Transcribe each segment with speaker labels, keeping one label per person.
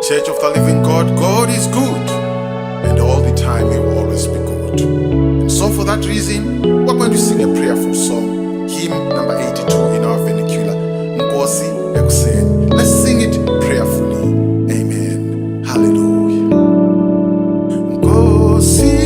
Speaker 1: Church of the living God, God is good, and all the time He will always be good. And so for that reason, we're going to sing a prayerful song, hymn number 82 in our vernacular, Nkosi Ekuseni. Let's sing it prayerfully. Amen. Hallelujah. Nkosi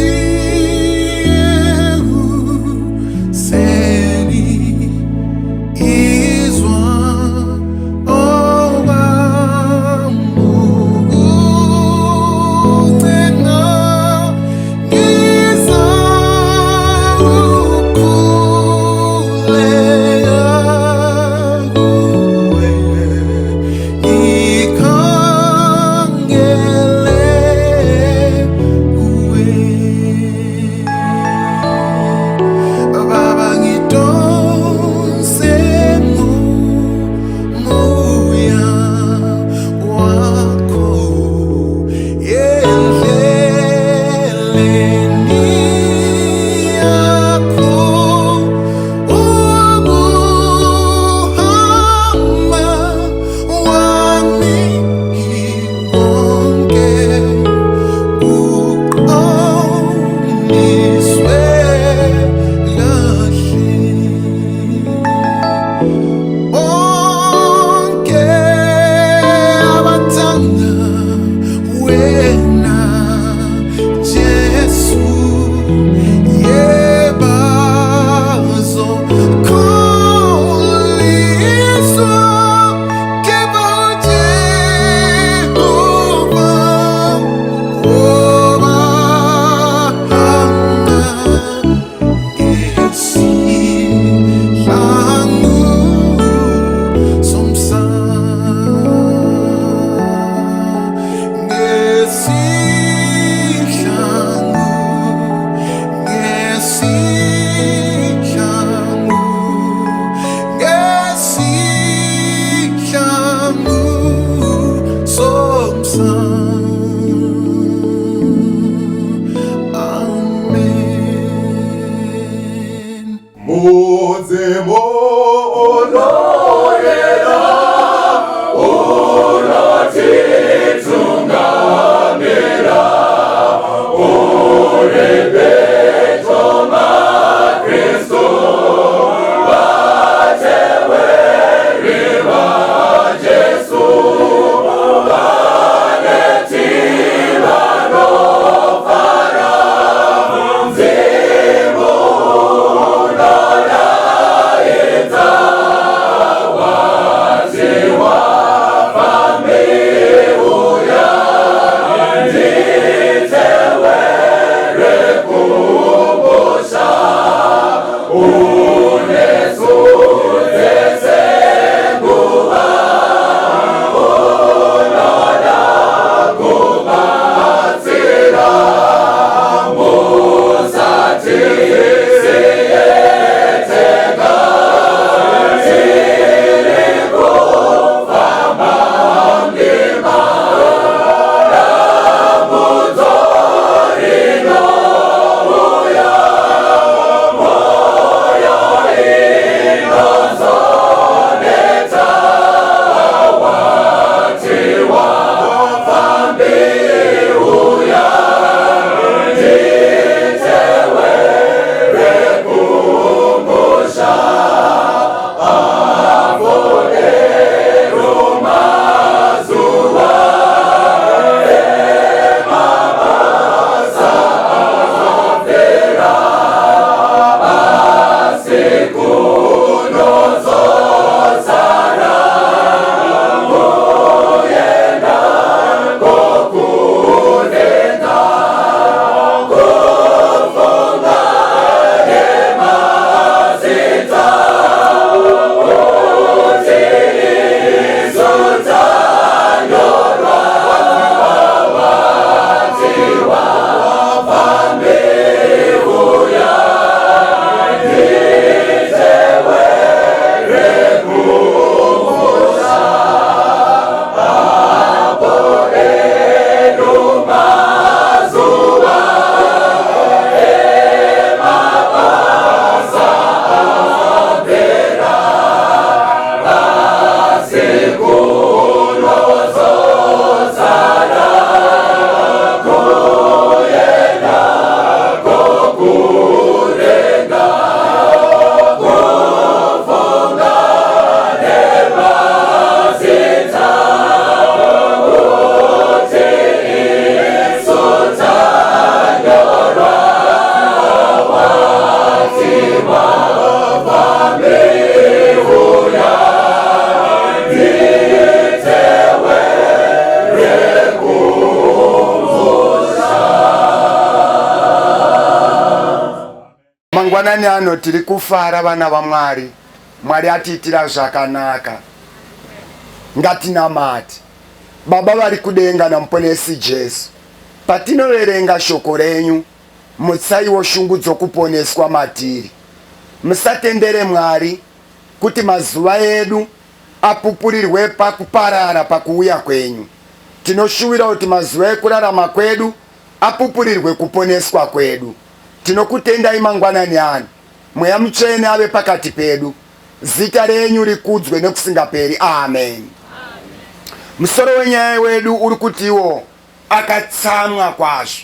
Speaker 2: mangwanani ano tiri kufara vana vaMwari. Mwari atiitira zvakanaka. Ngatinamate Baba vari kudenga namuponesi Jesu. Patinoverenga shoko renyu, mutsaiwo shungu dzokuponeswa matiri. Musatendere Mwari kuti mazuva edu apupurirwe pakuparara pakuuya kwenyu. Tinoshuvira kuti mazuva ekurarama kwedu apupurirwe kuponeswa kwedu. Tinokutendai mangwanani ano. Mweya Mutsvene ave pakati pedu. Zita renyu rikudzwe nekusingaperi. Amen. Musoro wenyaya wedu uri kutiwo akatsamwa kwazvo.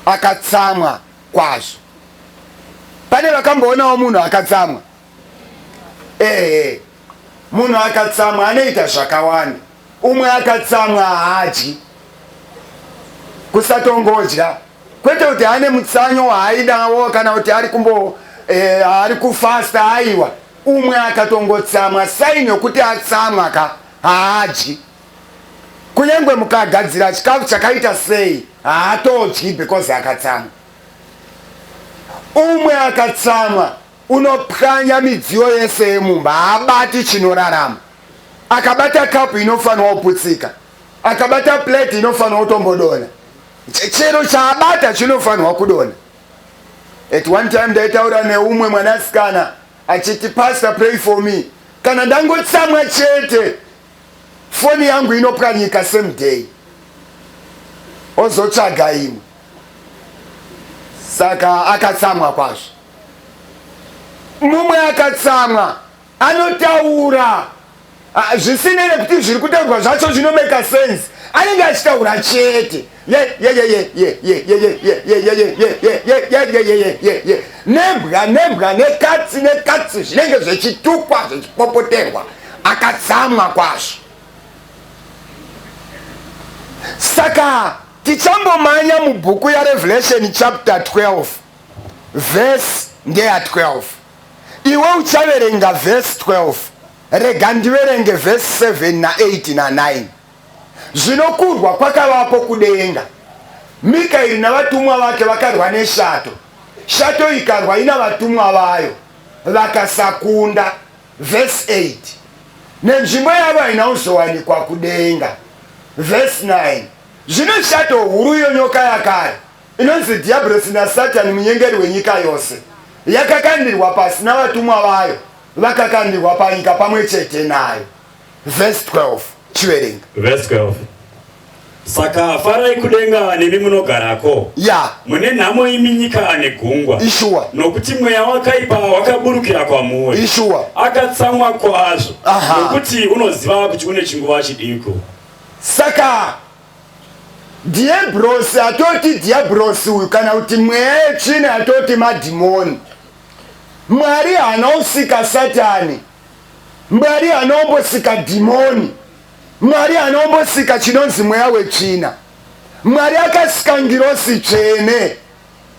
Speaker 2: Akatsamwa kwazvo. Pane vakamboonawo munhu akatsamwa? Munhu akatsamwa anoita zvakawanda. Umwe akatsamwa haadyi. Kusatongodya. Kwete kuti ane mutsanyo waaidawo kana kuti ari kufasta aiwa. Umwe akatongotsamwa saini yokuti atsamwa haadyi. Kunyangwe mukagadzira chikafu chakaita sei haatodyi because akatsamwa. Umwe akatsamwa unopwanya midziyo yese yemumba, haabati chinorarama. Akabata kapu inofanwa kuputsika, akabata plate inofanwa kutombodona, chero chaabata chinofanwa kudona. At one time ndaitaura neumwe mwanasikana achiti, "Pastor, pray for me. Kana ndangotsamwa chete, foni yangu inopwanyika same day." Ozotsvaga imwe. Saka akatsamwa kwazvo. Mumwe akatsamwa anotaura zvisinei nekuti zviri kutaurwa zvacho zvinomeka sense. Anenge achitaura chete. Nembwa nekatsi zvinenge zvichitukwa zvichipopoterwa. Akatsamwa kwazvo. Saka tichambomanya mubhuku yaRevelation chapter 12 verse ndeya 12. Iwe uchaverenga verse 12. Rega ndiverenge verse 7 na 8 na 9. Zvinokurwa kwakavapo kudenga. Mikaeri navatumwa vake vakarwa neshato. Shato ikarwa ina vatumwa vayo vakasakunda. Verse 8. Nenzvimbo yavo inaozowanikwa kudenga. Verse 9. Zvino shato huru yonyoka yakare inonzi Diabhorosi naSatani munyengeri wenyika yose yakakandirwa pasi navatumwa vayo vakakandirwa panyika pamwe chete nayo. Verse 12. Chiverenga.
Speaker 3: Verse 12. Saka farai kudenga nemi munogarako. Mune nhamo imi nyika negungwa.
Speaker 2: Ishua.
Speaker 3: Nokuti mweya wakaipa wakaburukira kwamuri.
Speaker 2: Ishua.
Speaker 3: Akatsamwa kwazvo. Nokuti unoziva kuti une chinguva chidiko.
Speaker 2: Saka Diabhorosi atoti Diabhorosi uyu kana kuti mweya yetsvina atoti madhimoni. Mwari haanausika Satani. Mwari haanombosika dhimoni. Mwari haanombosika chinonzi mweya wetsvina. Mwari akasika ngirosi tsvene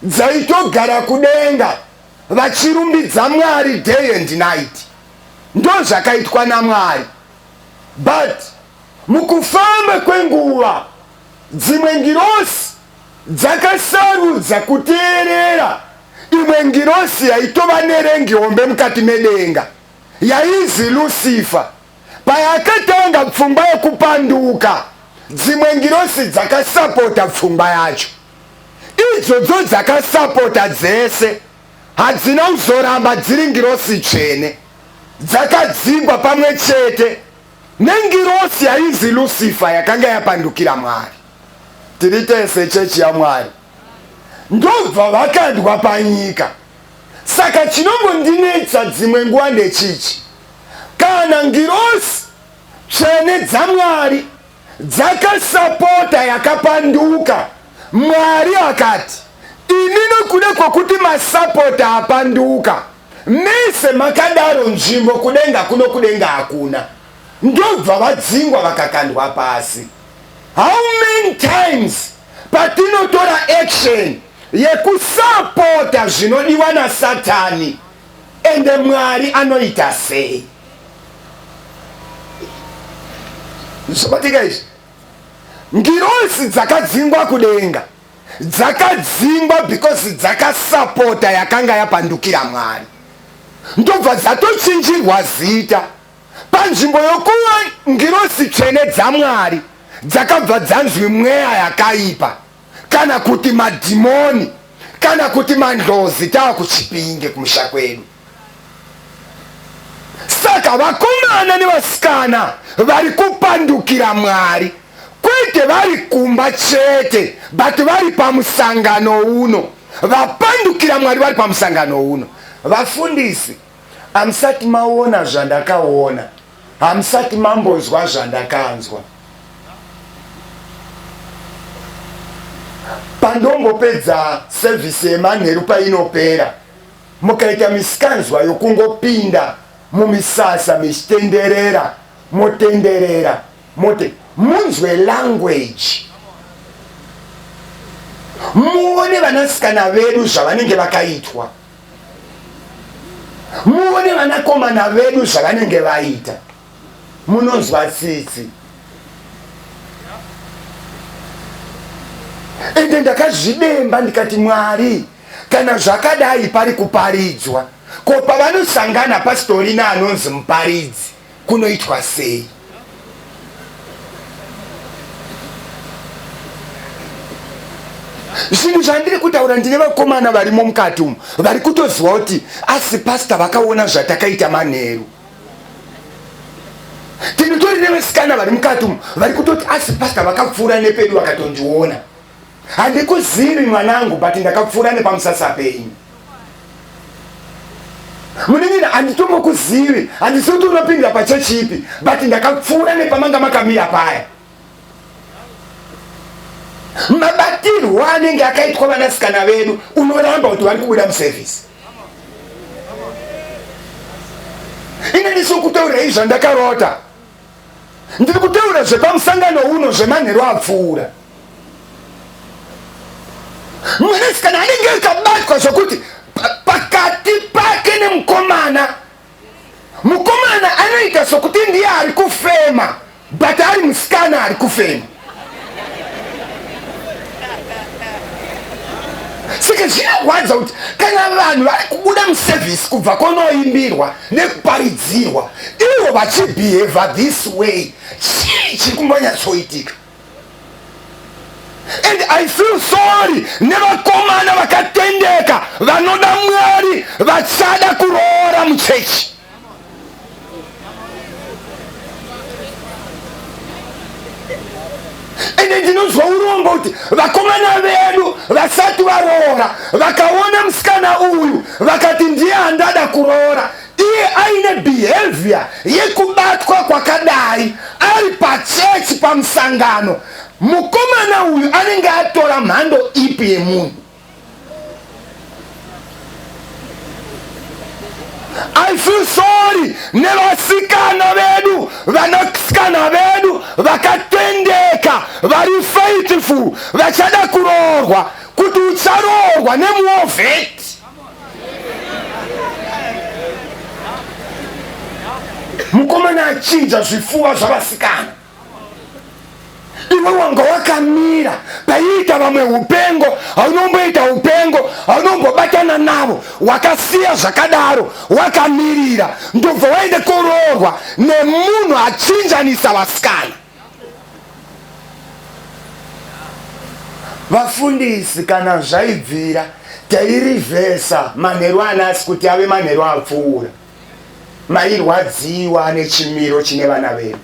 Speaker 2: dzaitogara kudenga vachirumbidza Mwari day and night. Ndo zvakaitwa naMwari. But mukufamba kwenguva dzimwe ngirosi dzakasarudza kuteerera imwe ngirosi yaitova nerengi hombe mukati medenga yaizi Lucifer. Payakatanga pfungwa yekupanduka, dzimwe ngirosi dzakasapota pfungwa yacho. Idzodzo dzakasapota dzese hadzina kuzoramba dziri ngirosi tsvene, dzakadzingwa pamwe chete nengirosi yaizi Lucifer yakanga yapandukira Mwari. Tiri tese chechi yaMwari ndobva vakandwa panyika. Saka chinombondinetsa dzimwe nguva ndechichi, kana ngirosi tsvene dzaMwari dzakasapota yakapanduka, Mwari akati, ini nokuda kwokuti masapota apanduka, mese makadaro nzvimbo kudenga kuno kudenga hakuna, ndobva vadzingwa vakakandwa pasi. How many times patinotora action yekusapota zvinodiwa naSatani ende Mwari anoita sei? Zvabatika izvi. Ngirosi dzakadzingwa kudenga dzakadzingwa because dzakasapota yakanga yapandukira Mwari. Ndobva dzatochinjirwa zita panzvimbo yokuva ngirosi tsvene dzaMwari dzakabva dzanzwi mweya yakaipa, kana kuti madhimoni, kana kuti mandlozi tava kuchipinge kumusha kwedu. Saka vakomana nevasikana vari kupandukira Mwari, kwete vari kumba chete, but vari pamusangano uno. Vapandukira Mwari vari pamusangano uno. Vafundisi, hamusati maona zvandakaona, hamusati mambozwa zvandakanzwa. Pandombopedza sevhisi yemanheru painopera, mukaita misikanzwa yokungopinda mumisasa michitenderera, motenderera, munzwe language, muone vanasikana vedu zvavanenge vakaitwa, muone vanakomana vedu zvavanenge vaita, munonzwa tsitsi. Ende ndakazvidemba ndikati, Mwari, kana zvakadai pari kuparidzwa, ko pavanosangana pastori naanonzi muparidzi kunoitwa sei? Zvinhu zvandiri kutaura, ndine vakomana varimo mukati umu vari kutoziva kuti asi pasta vakaona zvatakaita manheru. Tinotori nevasikana vari mukati umu vari kutoti asi pasta vakapfuura nepedu vakatondiona. Handikuzivi mwanangu, but ndakapfuura nepamusasa penyu. Muningina, handitombokuzivi, handisoti unopindira pachechi ipi, but ndakapfuura nepamanga makamira paya. Mabatirwo anenge akaitwa vanasikana vedu, unoramba kuti vari kubuda musevhisi. Ine ndisokutaurei zvandakarota, ndiri kutaura zvepamusangano uno zvemanheru apfuura. Mwanasikana anenge akabatwa zvokuti pakati pake nemukomana, mukomana anoita sokuti ndiye ari kufema, but ari musikana ari kufema. Saka zvinorwadza kuti kana vanhu vari kubuda musevhisi kubva kunoimbirwa nekuparidzirwa, ivo vachibehave this way, chii chiri kumbonyatsoitika? And I feel sorry nevakomana vakatendeka vanoda Mwari vachada kuroora muchechi. Ende ndinonzwa urombo kuti vakomana vedu vasati varoora vakaona musikana uyu vakati ndiye handada kuroora, iye aine behavior yekubatwa kwakadai ari pachechi pamusangano, mukomana uyu anenge atora mhando ipi yemunhu? I feel sorry nevasikana vedu, vanasikana vedu vakatendeka, vari faithful, vachada kuroorwa, kuti ucharoorwa nemuovheti. Mukomana achinja zvifuva zvavasikana, iwe wanga wakamira paiita vamwe upengo, haunomboita upengo, haunombobatana navo, wakasiya zvakadaro, wakamirira, ndobva waende kuroorwa nemunhu achinjanisa vasikana. Vafundisi, kana zvaibvira tairivhesa manheru anasi kuti ave manheru apfuura, mairwadziwa nechimiro chine vana vedu.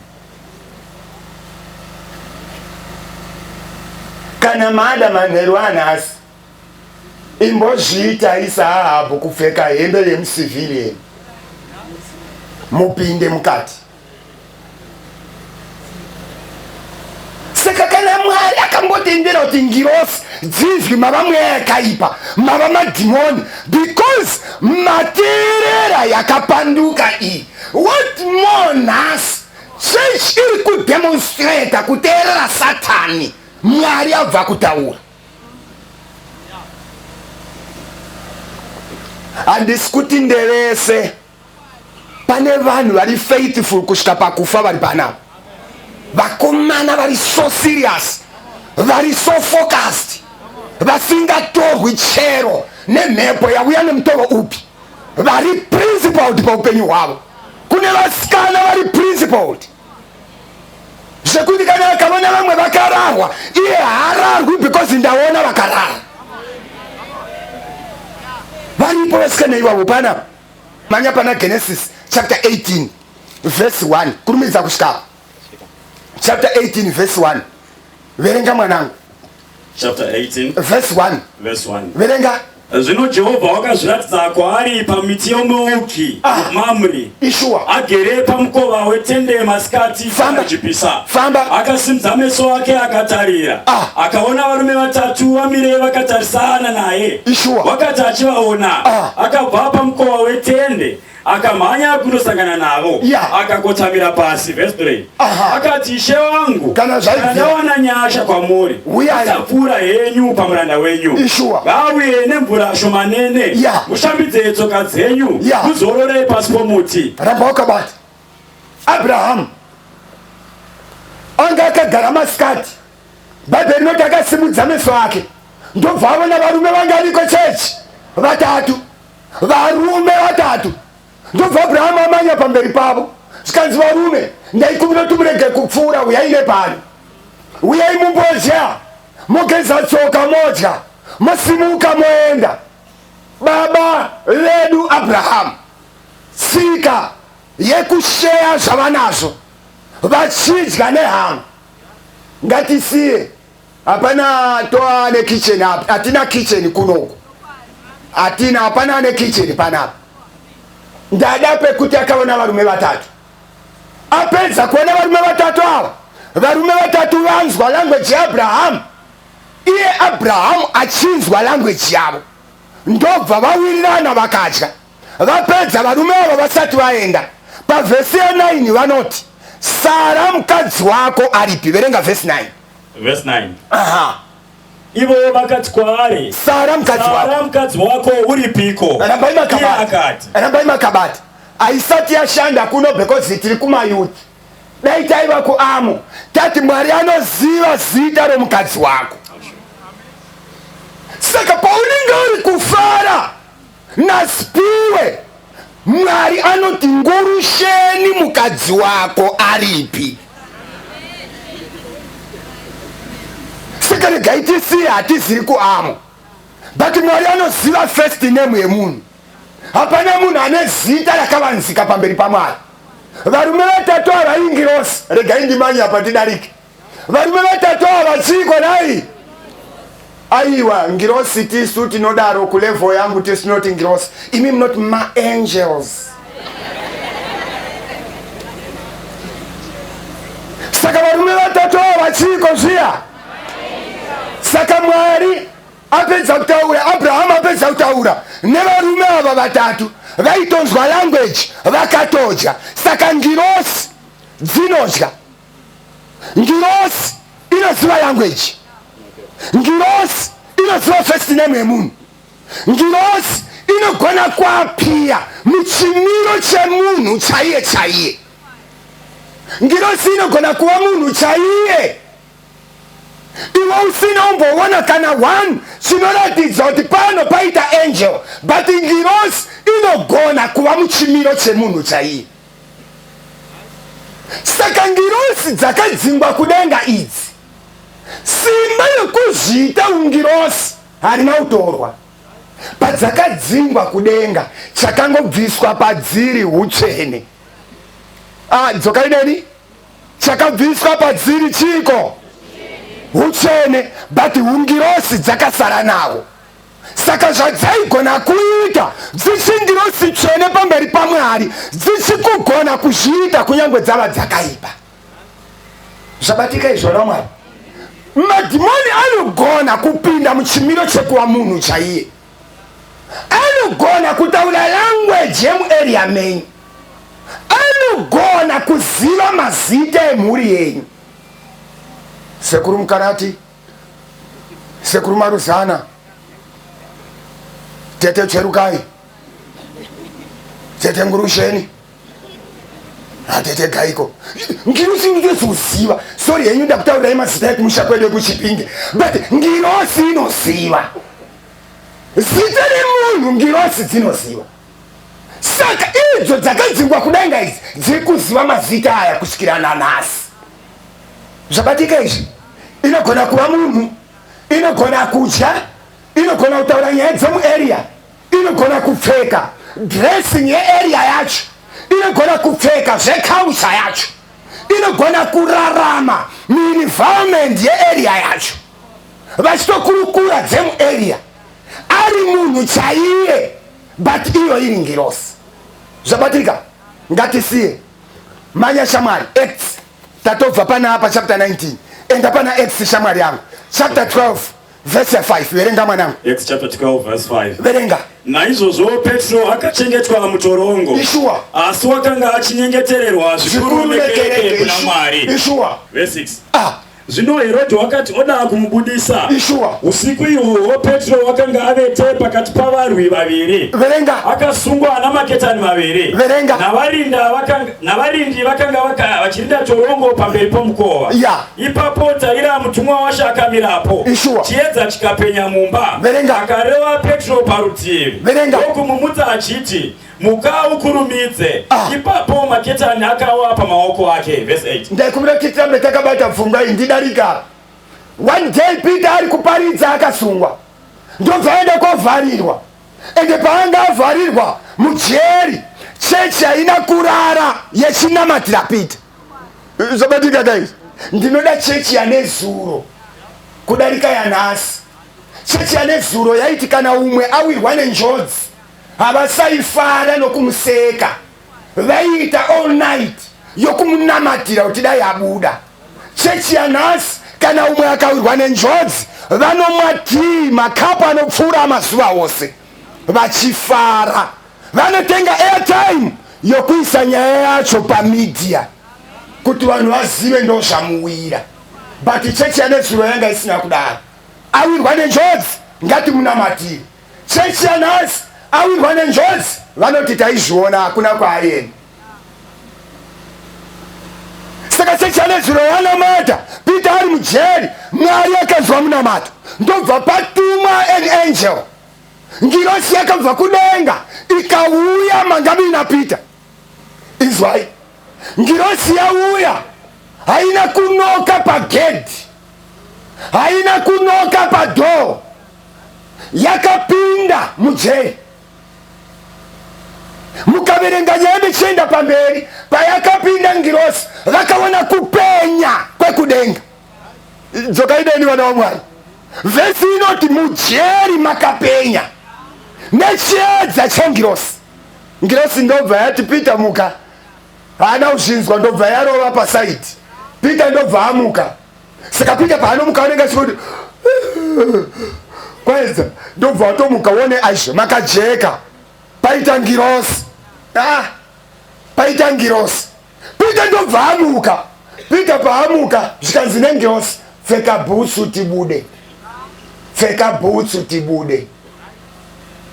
Speaker 2: Kana mada manheru anasi, imbozviita isahabu kupfeka hembe yemusivilieni mupinde mukati. Saka kana Mwari akambotendera kuti ngirosi dzizvi mava mweya yakaipa, mava madhimoni, because materera yakapanduka iyi, what more nhasi church iri kudemonstrata kuteerera Satani, Mwari abva kutaura. Handisi kuti ndevese, pane vanhu vari faithful kusvika pakufa vari panapa. Vakomana vari so serious, vari so focused, vasingatorwi chero nemhepo yauya nemutoro upi, vari principled paupenyu hwavo. Kune vasikana vari principled zvekuti kana akaona vamwe vakararwa iye haararwi because ndaona vakarara. Varipo vasikana ivavo pana manya pana Genesis chapter 18 verse 1 kurumidza kusvika chapter 18 verse 1. Verenga mwanangu.
Speaker 3: Chapter 18
Speaker 2: verse 1. Verenga.
Speaker 3: Zvino Jehovha wakazviratidza kwaari pamiti yomuouki Mamre, agere pamukova wetende masikati achipisa. Akasimudza meso ake akatarira, akaona varume vatatu vamire vakatarisana naye. Wakati achivaona, akabva pamukova wetende akamhanya kundosangana navo, akakotamira pasi. Verse 3. Akati, Ishe wangu, kana ndawana nyasha kwamuri, musapfuura henyu pamuranda wenyu. Ngauye nemvura shomanene, mushambidze tsoka dzenyu, muzorore pasi pomuti.
Speaker 2: Ramba wakabata. Abraham anga akagara masikati, Bhaibheri rinoti akasimudza meso ake, ndobva avona varume vanga variko chechi vatatu, varume vatatu. Ndobva Abraham amanya pamberi pavo, zvikanzi varume, ndaikumbira kuti murege kupfuura, uyai nepano, uyai mumbodya, mogeza tsoka modya, mosimuka moenda. Baba vedu Abraham, tsika yekusheya zvavanazvo, vachidya nehama. Ngatisiye, hapana toa nekitchen apa, hatina kitchen kunoku, hatina, hapana nekitchen panapa. Ndada pekuti akaona varume vatatu, apedza kuona varume vatatu ava, varume vatatu vanzwa language yaAbraham, iye Abraham achinzwa language yavo, ndobva vawirirana vakadya. Vapedza varume ava vasati vaenda, pavhesi ya9 vanoti, Sara mukadzi wako aripi? Verenga verse 9.
Speaker 3: Verse 9. Ivo vakati kwaari,
Speaker 2: Sara mukadzi
Speaker 3: wako uripiko?
Speaker 2: Rambai makabati. Aisati yashanda kuno because tiri kumayuti. Dai taiva kuAmo, tati Mwari anoziva zita romukadzi wako. Saka paunenge uri kufara nasipiwe, Mwari anoti ngurusheni mukadzi wako aripi. Saka regai tisiye hatiziri kuAmo, but Mwari anoziva first name yemunhu. Hapana munhu ane zita rakavanzika pamberi paMwari. Varume vatatu ava ingirosi, regai ndimanye apa tidarike. Varume vatatu ava chiko nai. Aiwa, ngirosi tisu tinodaro kulevel yangu tisinoti ngirosi. Imi not ma angels. Saka varume vatatu ava chiko zviya. Saka Mwari apedza kutaura, Abraham apedza kutaura nevarume ava vatatu, vaitonzwa language, vakatodya. Saka ngirosi dzinodya. Ngirosi inoziva language. Ngirosi inoziva first name yemunhu. Ngirosi inogona kuapia muchimiro chemunhu chaiye chaiye. Ngirosi inogona kuva munhu chaiye. Iwe usina umboona kana one chinoratidza kuti pano paita angel, but ngirosi inogona kuva muchimiro chemunhu chaiye. Saka ngirosi dzakadzingwa kudenga idzi, simba yekuzviita ungirosi harina kutorwa, padzakadzingwa kudenga chakangobviswa padziri utsvene. Dzoka rineni chakabviswa padziri chiko utsvene, but ungirosi dzakasara nawo. Saka zvadzaigona kuita dzichingirosi tsvene pamberi paMwari, dzichikugona kuzviita kunyangwe dzava dzakaipa. Zvabatika izvona Mwari. Madhimoni anogona kupinda muchimiro chekuva munhu chaiye. Anogona kutaura language yemuarea menyu. Anogona kuziva mazita emhuri yenyu. Sekuru Mukarati, Sekuru Maruzana, Tete Cherukai, Tete Ngurusheni, atete gaiko ngirosi ndezosiva sorry yenyu ndakutaura imazita ekumusha kwedu ekuchipinge but ngirosi inosiva zita remunhu ngirosi dzinosiva saka idzo dzakadzingwa kudenga idzi dziri kuziva mazita aya kusvikira nanhasi zvabatika izvi inogona kuva munhu inogona kudya inogona kutaura nyaya dzemuarea inogona kupfeka dressing yearea yacho inogona kupfeka zveculture yacho inogona kurarama muenvironment yearea yacho vachitokurukura dzemuarea ari munhu chaiye but iyo iri ngirosi zvabatika ngatisiye manya shamwari acts tatobva panapa chapter 19 enda pana acts shamwari yangu chapter 12 verse 5 verenga mwanangu
Speaker 3: Acts chapter 12 verse 5
Speaker 2: verenga
Speaker 3: naizvozvo Petro akachengetwa mutorongo
Speaker 2: Ishua
Speaker 3: asi wakanga achinyengetererwa zvikuru nekereke kuna Mwari
Speaker 2: Ishua
Speaker 3: verse 6 zvino Herodhi wakati oda kumubudisa
Speaker 2: Ishua
Speaker 3: usiku ihwohwo Petro wakanga avete pakati pavarwi vaviri
Speaker 2: verenga
Speaker 3: akasungwa namaketani maviri
Speaker 2: verenga
Speaker 3: navarindi vakanga vachirinda torongo pamberi pomukova ipapo tarira mutumwa washe akamirapo chiedza chikapenya mumba akareva Petro parutivi ndokumumutsa achiti muka ukurumidze ipapo maketani akawa pamaoko ake verse 8
Speaker 2: ndaikumbira titambe takabata pfungwa indidarika one day Peter ari kuparidza akasungwa ndobva aenda kovharirwa ende paanga avharirwa mujeri chechi haina kurara yechinamatira Peter zvabatika guys ndinoda chechi yane zuro kudarika yanhasi chechi yane zuro yaiti kana umwe awirwa nenjodzi havasaifara nokumuseka vaiita all night yokumunamatira kuti dai abuda chechi yanhasi kana umwe akawirwa nenjodzi vanomwa tii makapu anopfuura mazuva ose vachifara vanotenga airtime yokuisa nyaya yacho pamedia kuti vanhu vazive ndo zvamuwira but chechi yanezuro yanga isina kudaro awirwa nenjodzi ngatimunamatire chechi yanhasi awirwa nenjodzi vanoti taizviona hakuna kwaayeni saka chechi yanezuro yanamata Peter ari mujeri Mwari akanzwa munamato ndobva patumwa an angel ngirosi yakabva kudenga ikauya mangabi na Peter izwai ngirosi yauya haina kunoka pagedhi haina kunoka padoo yakapinda mujeri mukaverenga nyaya michienda pamberi payakapinda ngirosi vakaona kupenya kwekudenga dzokaideni vana vaMwari vhesi inoti mujeri makapenya nechiedza chengirosi ngirosi ndobva yati Peter muka haana kuzvinzwa ndobva yarova pasaiti Peter ndobva amuka saka Peter paanomuka anenge achikuti kwedza ndobva watomuka wone aizvo makajeka paita ngirosi paita ngirosi Peter ndobva amuka Peter paamuka zvikanzi nengirosi pfeka bhutsu tibude pfeka bhutsu tibude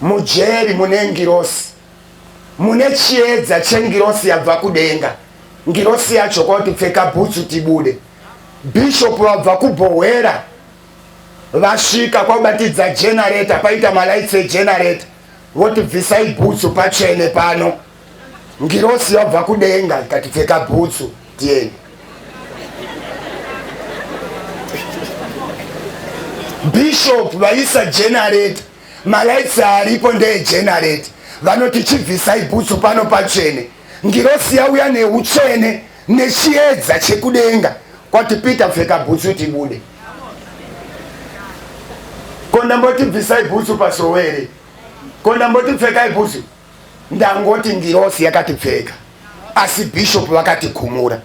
Speaker 2: mujeri mune ngirosi mune chiedza chengirosi yabva kudenga ngirosi yacho kwati pfeka bhutsu tibude bishop wabva kubhohwera vasvika kwabatidza generator paita malaits egenerator voti bvisai bhutsu pachene pano ngirosi yabva kudenga ikati pfeka bhutsu tieni bishop vaisa generator malaits aripo ndeegenerator vanoti chibvisai bhutsu pano pachene ngirosi yauya neutsvene nechiedza chekudenga kwati Peter pfeka bhutsu tibude kondamboti bvisai bhutsu pasowere kondamboti pfekai bhutsu ndangoti ngirosi yakati pfeka asi bishop vakati kumura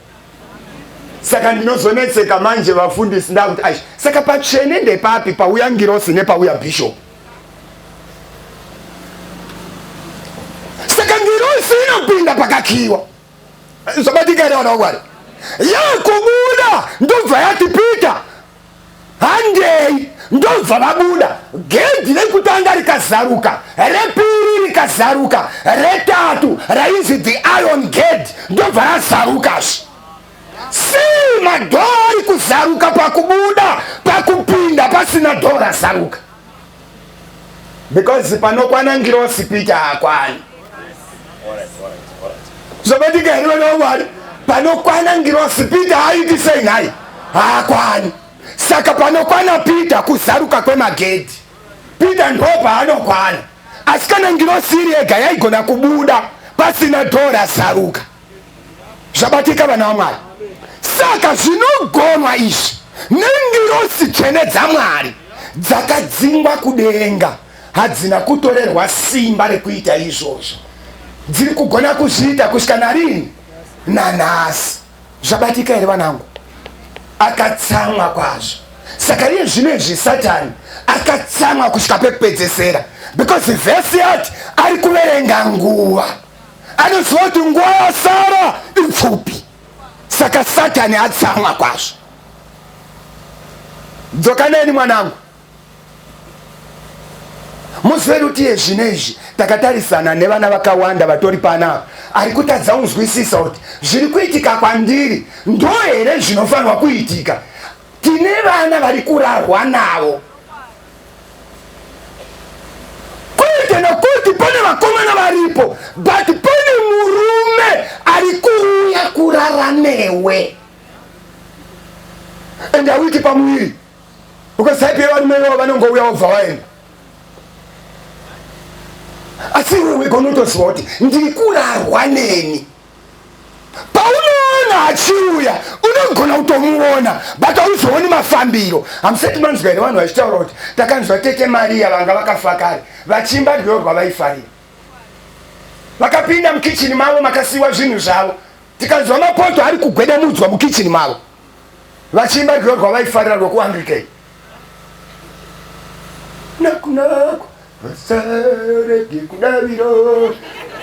Speaker 2: saka ndinozonetseka manje vafundisi ndakuti aish saka patsvene ndepapi pauya ngirosi nepauya bishop saka ngirosi inopinda pakakiwa zvabatikare vana vaMwari yakubuda ndobva yati Peter handei ndobva ndobva vabuda. Gedhi rekutanga rikazaruka, repiri rikazaruka, retatu raizi the iron gate ndobva razarukazve. Sei madhoo ari kuzaruka pakubuda, pakupinda pasina dhoo razaruka? Because panokwana ngirosi pita hakwani. Zobatika here vanomwari, panokwana ngirosi pita haiti sei nhai hakwani. Saka panokwana Pita kuzaruka kwemagedhi, Pita ndo paanokwana. Asi kana ngirosi iri yega yaigona kubuda pasina dhoo razaruka. Zvabatika vana vaMwari. Saka zvinogonwa izvi nengirosi tsvene dzaMwari dzakadzingwa kudenga hadzina kutorerwa simba rekuita izvozvo. Dziri kugona kuzviita kusvika narini? Nanhasi. Zvabatika here vanangu? Akatsamwa kwazvo. Saka iye zvinezvi Satani akatsamwa kusvika pekupedzesera, because vhesi yati ari kuverenga nguva, anoziva kuti nguva yasara ipfupi. Saka Satani atsamwa kwazvo. Dzokaneni mwanangu, muzive kuti iye zvinezvi takatarisana nevana vakawanda vatori panapa, ari kutadza kunzwisisa kuti zviri kuitika kwandiri ndo here zvinofanirwa kuitika. Tine vana vari kurarwa navo, kuite nokuti pane vakomana varipo, but pane murume ari kuuya kurara newe. Ende awiti pamuviri, ukasaipiwa varume vavo vanongouya wobva waenda. Asi wewe gonotoziva kuti ndiri kurarwa neni. Paunoona achiuya unogona kutomuona, but hauzooni mafambiro. Hamusati manzwa here vanhu vachitaura kuti takanzwa tete Maria vanga vakafa kare vachimba rwiyo rwavaifarira, vakapinda mukichini mavo makasiyiwa zvinhu zvavo, tikanzwa mapoto ari kugwedemudzwa mukichini mavo vachimba rwiyo rwavaifarira rwokuanglikei. Nakunako vasarege kudaviro,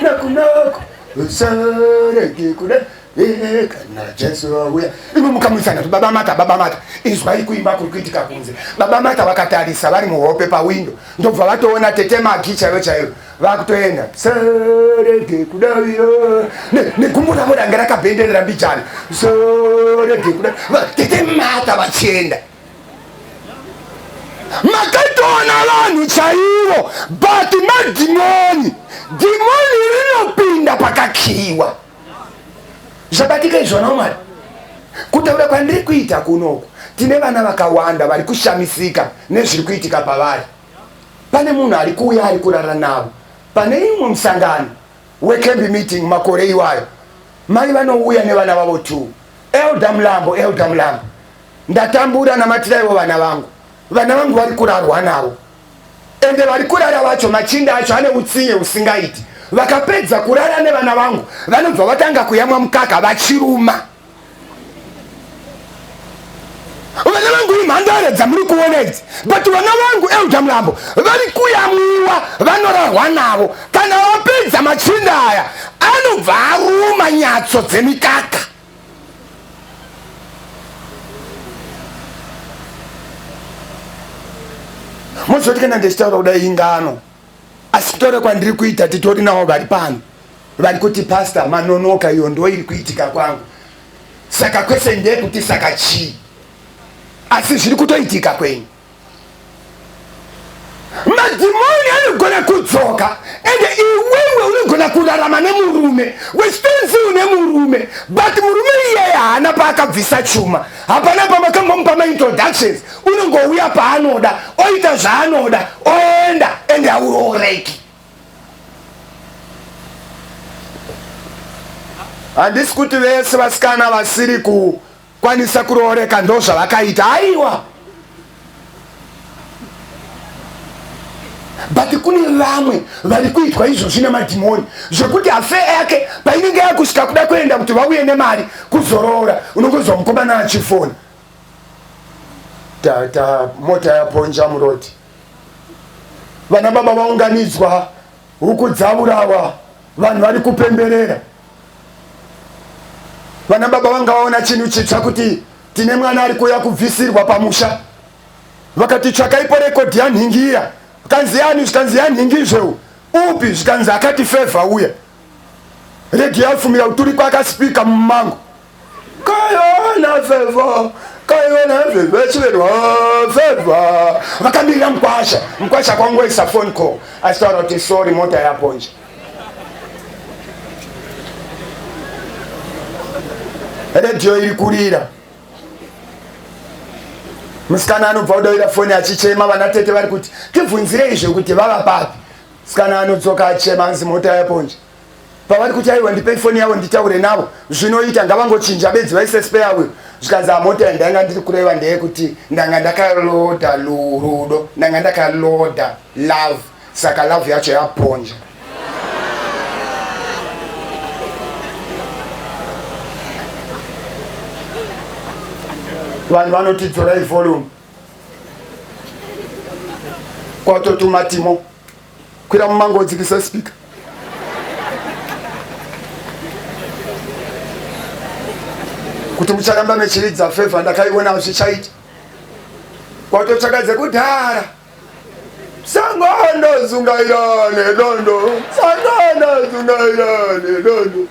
Speaker 2: nakunako vasarege kudaviro, kana Jesu wauya. Imo mukamwisana kuti baba mata izwai kuimba kuri kuitika kunze. Baba mata vakatarisa vari muhope pawindo, ndobva vatoona tete Magi chaivo vakutoenda sarege kudaviro negumbo ravo ranga rakabhenderera mbijana sarege kudaviro, tete Mata vachienda. Makatoona vanhu chaivo, but madhimoni, dhimoni rinopinda pakakiwa. Zvabatika izvona Mwari. Kutaura kwandiri kuita kunoku, tine vana vakawanda vari kushamisika nezviri kuitika pavari. Pane munhu ari kuuya ari kurara navo. Pane imwe musangano wecamp meeting makore iwayo, mai vanouya nevana vavo tu. Elder Mlambo. Ndatambura namatira ivo vana vangu. Vana vangu vari kurarwa navo. Ende vari kurara vacho machinda acho ane utsinye usingaiti. Vakapedza kurara nevana vangu, vanobva vatanga kuyamwa mukaka vachiruma. Vana vangu imhandara dzamuri kuona idzi, but vana vangu Elder Mlambo vari kuyamwiwa, vanorarwa navo. Kana vapedza machinda aya anobva aruma nyatso dzemikaka. Mozoti kana ndechitaura kudai ingano, asi tore kwandiri kuita titori navo vari pano vari kuti pastor manonoka, iyo ndo iri kuitika kwangu. Saka kwese ndekuti saka chii? Asi zviri kutoitika kwenyu. Madhimoni anogona kudzoka, ende iwewe unogona kurarama nemurume, wechitenzi une murume, but murume iyeye haana paakabvisa chuma, hapana pamakambomupa maintroductions. Unongouya paanoda, oita zvaanoda, oenda, ende haurooreki. Handisi kuti vese vasikana vasiri kukwanisa kurooreka ndo zvavakaita, aiwa. But kune vamwe vari kuitwa izvozvi nemadhimoni, zvekuti afe yake painenge yakusvika kuda kuenda kuti vauye nemari kuzorora, unongozwa mukomana achifona, tata mota yaponja muroti, vana baba vaunganidzwa, huku dzavurawa, vanhu vari kupemberera. Vana baba vanga vaona chinhu chitsva kuti tine mwana ari kuuya kubvisirwa pamusha. vakatitsvaka ipo rekodhi yanhingira, kanzi yani zvikanzi yanhingizveu upi, zvikanzi akati Fevha uya. Redhi yafumira uturi kwakaspika mumango, kayona Fevha, kayona Fevha, chivedwa Fevha. Vakamirira Mkwasha kwangoisa phone call, achitaura kuti sorry mota yaponja. Redhiyo iri kurira, musikana anobva kudaira foni achichema, vanatete vari kuti tibvunzire izvo kuti vava papi. Musikana anodzoka achema, anzi mota yaponja. Pavari kuti aiwa ndipei foni yavo nditaure navo, zvinoita ngavangochinja bedzi vaise spare wheel. Zvikanzi mota yandanga ndiri kureva ndeyekuti ndanga ndakaloda rudo, ndanga ndakaloda love, saka love yacho yaponja. Vanhu vanotidzorai volume, kwatotuma Timo kwira mumango udzikise speaker. Kuti muchakamba mechiridza Fevha ndakaiona zvichaita. Kwatotsvakadze kudhara, sangano zungairane dondo, sangano zungairane dondo.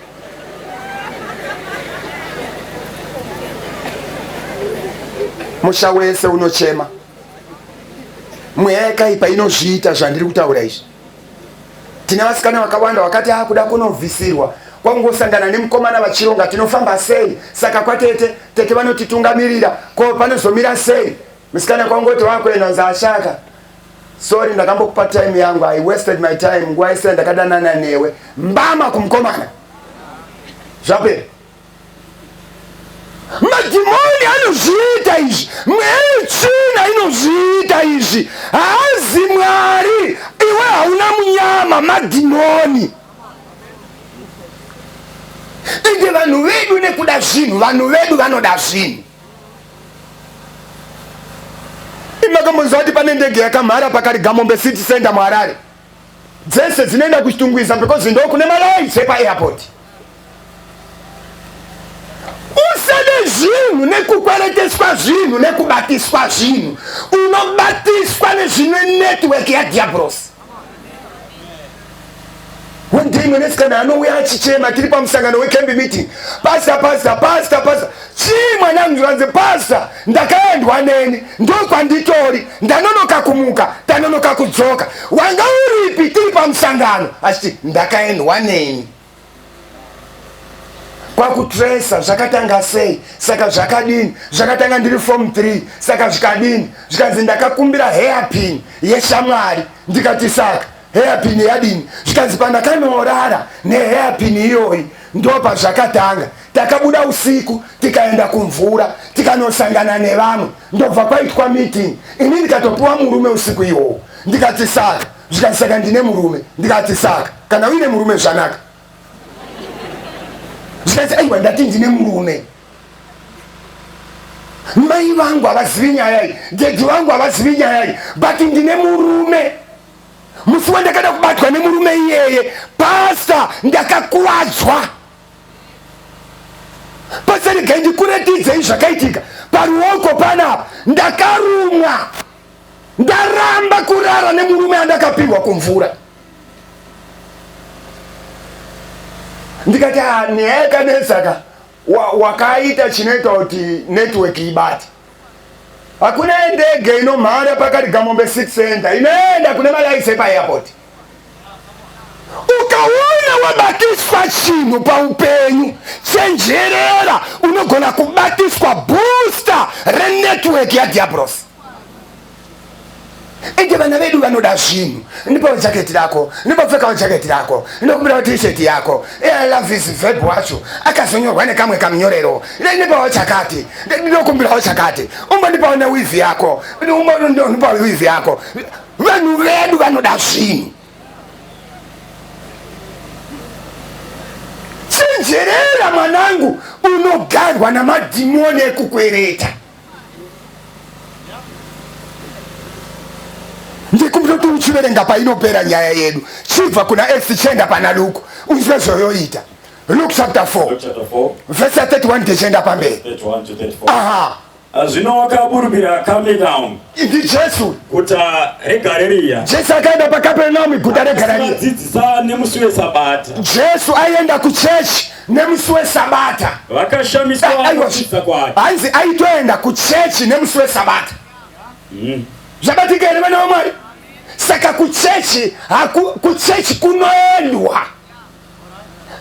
Speaker 2: Musha wese unochema, mweya yakaipa inozviita zvandiri kutaura izvi. Tina vasikana vakawanda vakati kuda kunovhisirwa, kwangosangana nemukomana vachironga tinofamba sei, saka kwatete tete vanotitungamirira, ko panozomira sei. Musikana kwangoti wakwena ashaka, sorry ndakambokupa time yangu, I wasted my time, nguva yese ndakadanana newe, mbama kumukomana. Zvapera. Madhimoni anozviita izvi, mwechina inozviita izvi. Haazi Mwari, iwe hauna munyama, madhimoni. Inde vanhu vedu nekuda zvinhu, vanhu vedu vanoda zvinhu. Imakamboziva kuti pane ndege yakamhara pakarigamombe city center muHarare. Dzese dzinoenda kuchitungwiza because ndo kune malaini pa-airport. Usade zvinhu nekukwereteswa zvinhu nekubatiswa zvinhu, unobatiswa nezvine network yaDiablos. One day mwenesikana anouya achichema, tiri pamusangano weCamp meeting, pastor, chimwana mzvanze pastor, ndakaendwa neni, ndokwanditori, ndanonoka kumuka, ndanonoka kudzoka. Wanga uripi tiri pamusangano? Achiti ndakaendwa neni. Kwakutresa zvakatanga sei, saka zvakadini, zvakatanga ndiri form 3, saka zvikadini, zvikanzi ndakakumbira hairpin yeshamwari, ndikati saka hairpin yadini, zvikanzi pandakanorara nehairpin iyoyi ndopa zvakatanga. Takabuda usiku tikaenda kumvura tikanosangana nevamwe, ndobva kwaitwa meeting, ini ndikatopuwa murume usiku iwowo, ndikati saka, zvikanzi saka ndine murume, ndikati saka kana uine murume zvanaka. Zvikanzi aiwa ndati ndine murume. Mai vangu havazivi nyaya iyi, dedi vangu havazivi nyaya iyi, but ndine murume. Musi wandakada kubatwa nemurume iyeye, pastor, ndakakuwadzwa. Pastor, regai ndikuratidze zvakaitika paruoko panapa, ndakarumwa, ndaramba kurara nemurume andakapirwa kumvura. Ndikati neyakanetsaka wakaita chinoita kuti network ibate. Hakuna ndege inomhara pakarigamombe city center inoenda kune malaini pa-airport. Ukaona wabatiswa chinhu paupenyu, chenjerera, unogona kubatiswa booster renetwork yaDiablos. Ende vana vedu vanoda zvinhu, ndipawo jaketi rako, ndipopfekawo jaketi rako, ndinokumbirawo t-shirt yako, love is verb wacho akazonyorwa nekamwe kamunyorero, ndipawo chakati, ndinokumbirawo chakati, ndipawo newivi yako, ndipawo wivi yako. Vanhu vedu vanoda zvinhu. Chenjerera mwanangu, unogarwa namadhimoni ekukwereta. Ndikumbira kuti uchiverenga painopera nyaya yedu, chibva kuna Acts chenda pana Luke, uzwe zvoyoita. Luke chapter 4 verse 31 tichienda pamberi. Aha,
Speaker 3: Zvino wakaburukira come down.
Speaker 2: Ndi Jesu.
Speaker 3: Guta reGarirea.
Speaker 2: Jesu akaenda paKapenaumu guta reGarirea.
Speaker 3: Akadzidzisa nemusi weSabata.
Speaker 2: Jesu aienda kuchechi nemusi weSabata.
Speaker 3: Vakashamiswa nokudzidza kwake.
Speaker 2: Hanzi aitoenda kuchechi nemusi weSabata. Zvabatikira vana vaMwari. Saka kuchechi kunoendwa.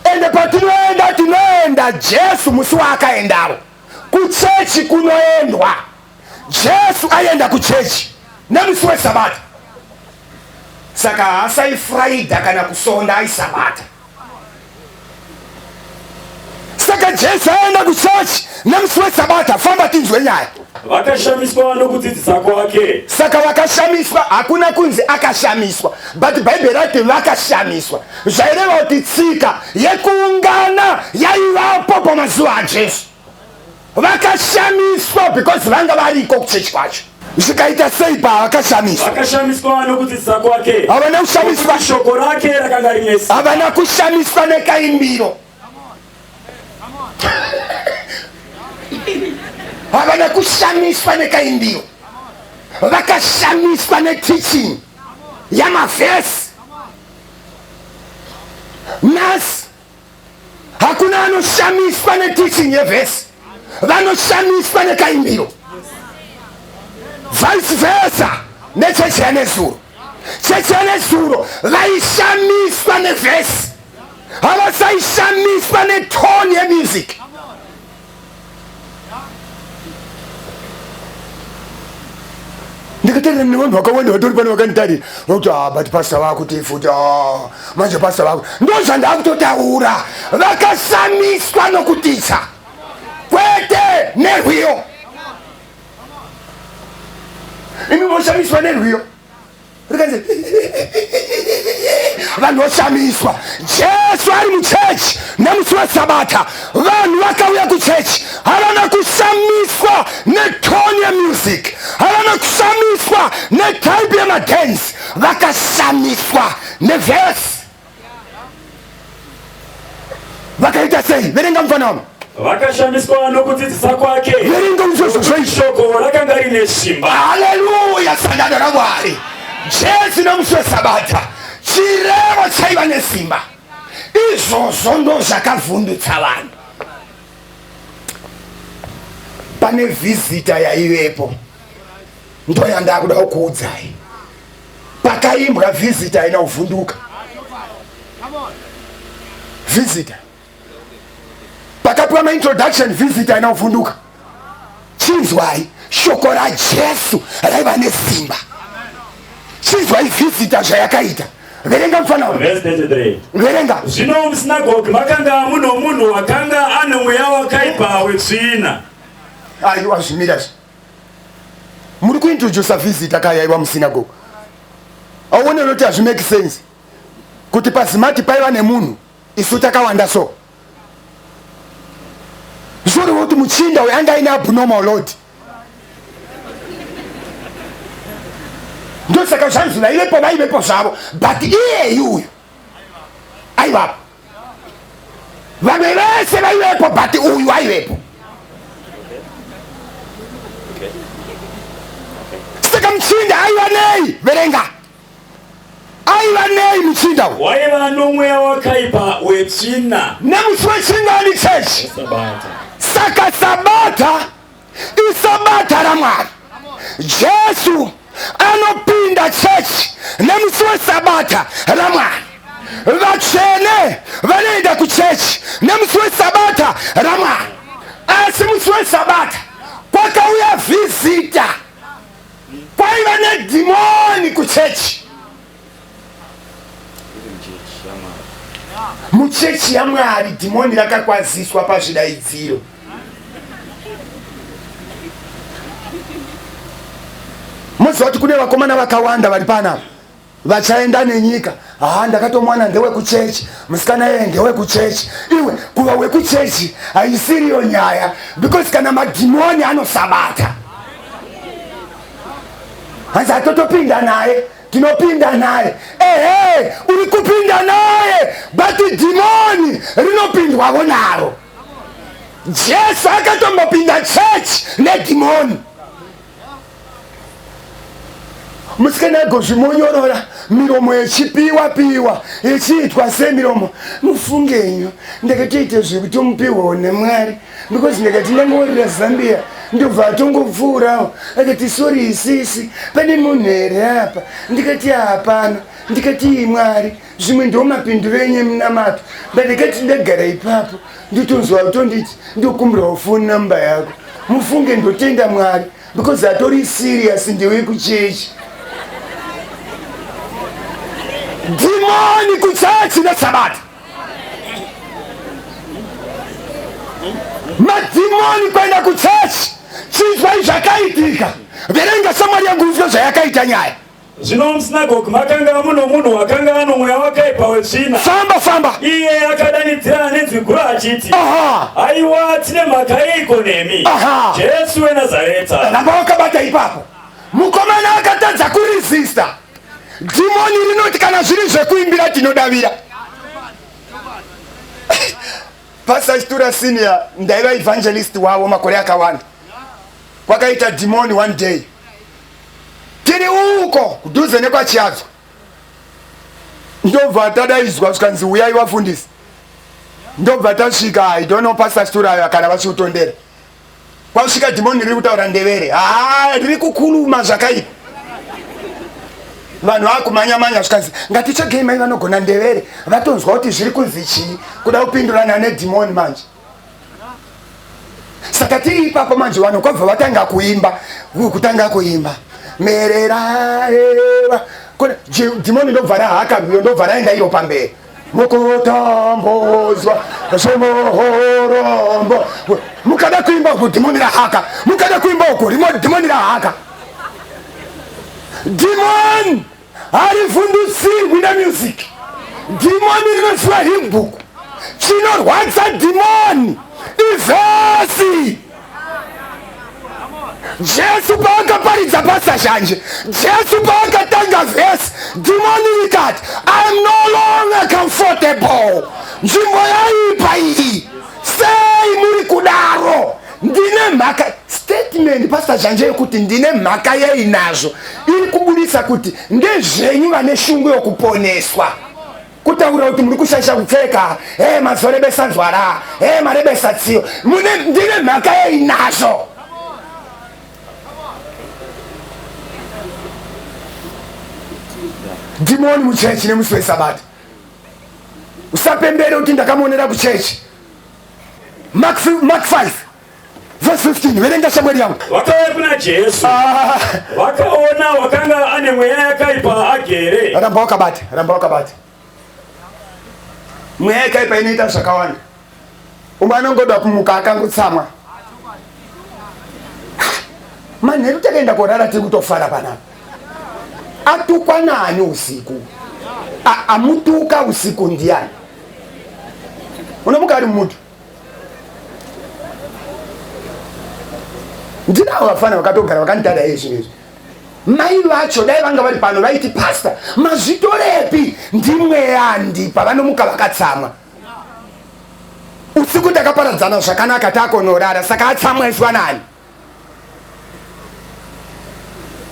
Speaker 2: Ende patinoenda Jesu musi waakaendawo. Kuchechi kunoendwa. Jesu aienda kuchechi nemusi weSabata. Saka asai Friday kana kusonda ai Sabata. Saka Jesu aienda kuchechi nemusi weSabata. Famba tinzwe nyaya.
Speaker 3: Vakashamiswa nokudzidzisa kwake.
Speaker 2: Saka vakashamiswa, hakuna kunzi akashamiswa, but Bible rati vakashamiswa. Zvaireva kuti tsika yekuungana yaivapo pamazuva aJesu. Vakashamiswa because vanga variko kuchechi kwacho. Zvikaita sei pavakashamiswa?
Speaker 3: Vakashamiswa nokudzidzisa kwake.
Speaker 2: Havana kushamiswa
Speaker 3: shoko rake rakanga rine simba.
Speaker 2: Havana kushamiswa nekaimbiro. Havana kushamiswa nekaimbiro. Vakashamiswa neteaching yamavhesi. Nasi hakuna anoshamiswa neteaching yevhesi. Vanoshamiswa nekaimbiro. Vice versa nechechi yanezuro. Chechi yanezuro vaishamiswa nevhesi. Havasaishamiswa netone yemusic. Ndikatenda nevanhu vakawanda vatori pano vakanditarira vakuti but pastor vako tifuti manje pastor vako ndozvandakutotaura. Vakashamiswa nokuticha kwete nerwiyo. Imi moshamiswa nerwiyo. Rikanzi vanhu voshamiswa. Jesu ari muchechi nemusi weSabata. Vanhu vakauya kuchechi havana kushamiswa netone yemusic. Havana kushamiswa netype yemadance. Vakashamiswa nevhesi. Vakaita sei? Verenga mufana wamo.
Speaker 3: Vakashamiswa nokudzidzisa kwake.
Speaker 2: Verenga muzvozvo
Speaker 3: shoko rakanga rine simba.
Speaker 2: Haleluya, sangano raMwari. Jesu nemusi weSabata chirevo chaiva nesimba. Izvozvo ndozvakavhundutsa vanhu. Pane vhizita yaivepo ndoyandakuda kukuudzai. Pakaimbwa vhizita ina kuvhunduka. Vhizita pakapiwa maintroduction vhizita ina kuvhunduka. Chinzwai shoko raJesu raiva nesimba. Chinzwai vhizita zvayakaita. Verenga mufana wako.
Speaker 3: Verse 33.
Speaker 2: Verenga.
Speaker 3: Zvino musinagoge makanga muno munhu wakanga ane mweya wakaipa wetsvina.
Speaker 2: Aiwa zvimira. Muri kuintroduce vhizita kayaiwa musinagoge. Auone kuti hazvimake sense. Kuti pazimati paiva nemunhu isu takawanda so. Zvori kuti muchinda uyanga ine abnormal load. Ndosaka zvanzi vaivepo vaivepo zvavo, but iye yuyu aivapo. Vamwe vese vaivepo but uyu aivepo. Saka muchinda aiva nei? Verenga. Aiva nei muchinda uyu?
Speaker 3: Waiva nomweya wakaipa wetsvina.
Speaker 2: Nemusi wechingani chechi? Saka Sabata iSabata raMwari. Jesu anopinda chechi nemusi weSabata raMwari. Vatsvene vanoenda kuchechi nemusi weSabata raMwari. Asi musi weSabata kwakauya vhizita. Kwaiva nedhimoni kuchechi. Muchechi yaMwari dhimoni rakakwaziswa pazvidaidziro. Muziva kuti kune vakomana vakawanda vari panapa vachaenda nenyika. Ndakatomwana ndewekuchechi, musikana yeye ndewekuchechi. Iwe kuva wekuchechi haisiriyo nyaya, because kana madhimoni anosabata. Hanzi hatotopinda naye, tinopinda naye. Uri kupinda naye, but dhimoni rinopindwawo naro. Jesu akatombopinda church nedimoni. Musikanago zvimonyorora miromo yechipiwa yechiitwa semiromo. Mufungenyo ndakatoita zvekuti mupiwa neMwari because ndakati ndangorira Zambia ndobva atongopfuurawo. Akati sorry isisi pane munhu here apa. Ndikati hapana. Ndikati Mwari zvimwe ndo mapinduro enye munamato. Ndakati ndagara ipapo nditonzwa utonditi ndokumbirawo phone number yako. Mufunge ndotenda Mwari because atori serious ndiwe kuchechi. Dimoni kuchachi na Sabata. Madimoni kwenda kuchachi. Chizwa izakaitika. Verenga samari ya nguvyo za yakaita nyaya.
Speaker 3: Zvino musinagoge makanga muno wakanga ano mweya wakaipa wezvina.
Speaker 2: Famba.
Speaker 3: Iye akadanidzira nenzwi guru achiti, aiwa tine mhaka yeiko nemi? Jesu weNazareta.
Speaker 2: Namba wakabata ipapo. Mukomana akatadza kuresista. Dimoni rinoti kana zviri zvekuimbira tinodavira. Pastor Stura Senior ndaiva evangelist wavo makore akawanda. Kwakaita dimoni one day. Tiri uko kudhuze nekwaChiadzwa. Ndobva tadaizwa zvikanzi uyai vafundisi. Ndobva tasvika, I don't know Pastor Stura kana vachiutondera. Kwasvika dimoni riri kutaura ndevere. Riri kukuruma zvakaipa. Vanhu vakumanya zvikanzi ngatichegei mai vanogona ndevere vatonzwa kuti zviri kunzi chii kuda kupindurana nedimoni manje. Saka tiri ipapo manje vanhu kwabva vatanga kuimba merera ewa dimoni ndobva rahaka rwiyo ndobva raenda iro pamberi mukutambozwa zvomuhorombo. Mukada kuimba uku dimoni rahaka, mukada kuimba uku dimoni rahaka. Demon harifundisirwi nemusic. Demon rinosiwa hymnbook. Chinorwadza demon ivhesi. Jesu paakaparidza pasazhanje, Jesu paakatanga vhesi, demon ikati I am no longer comfortable. Nzvimbo yaipa iyi. Sei muri kudaro? Ndine mhaka statement Pastor Janje yekuti ndine mhaka yeinazo iri kubudisa kuti ndezvenyu vane shungu yokuponeswa. Kutaura kuti muri kushaisha kupfeka, mazorebesa nzwara, marebesa tsiyo. Ndine mhaka yeinazo. Dimoni muchechi nemusi weSabata. Usapembere kuti ndakamuonera kuchechi. Mark 5 verse 15. Verenga shamwari yangu.
Speaker 3: Vakauya kuna Jesu. Vakaona wakanga ane mweya yakaipa agere.
Speaker 2: Ramba wakabate. Mweya yakaipa inoita zvakawanda. Umwe anongoda kumuka akangotsamwa. Manheru takaenda korara tiri kutofara panapa. Atukwa nani usiku? Amutuka usiku ndiani? Unomuka ari mutu. Ndinawo vafana vakatogara vakanditada izvi. Mai vacho dai vanga vari pano vaiti pastor mazvitorepi ndimweyandi pavanomuka vakatsamwa. Usiku takaparadzana zvakanaka takonorara saka atsamwaiswa nani?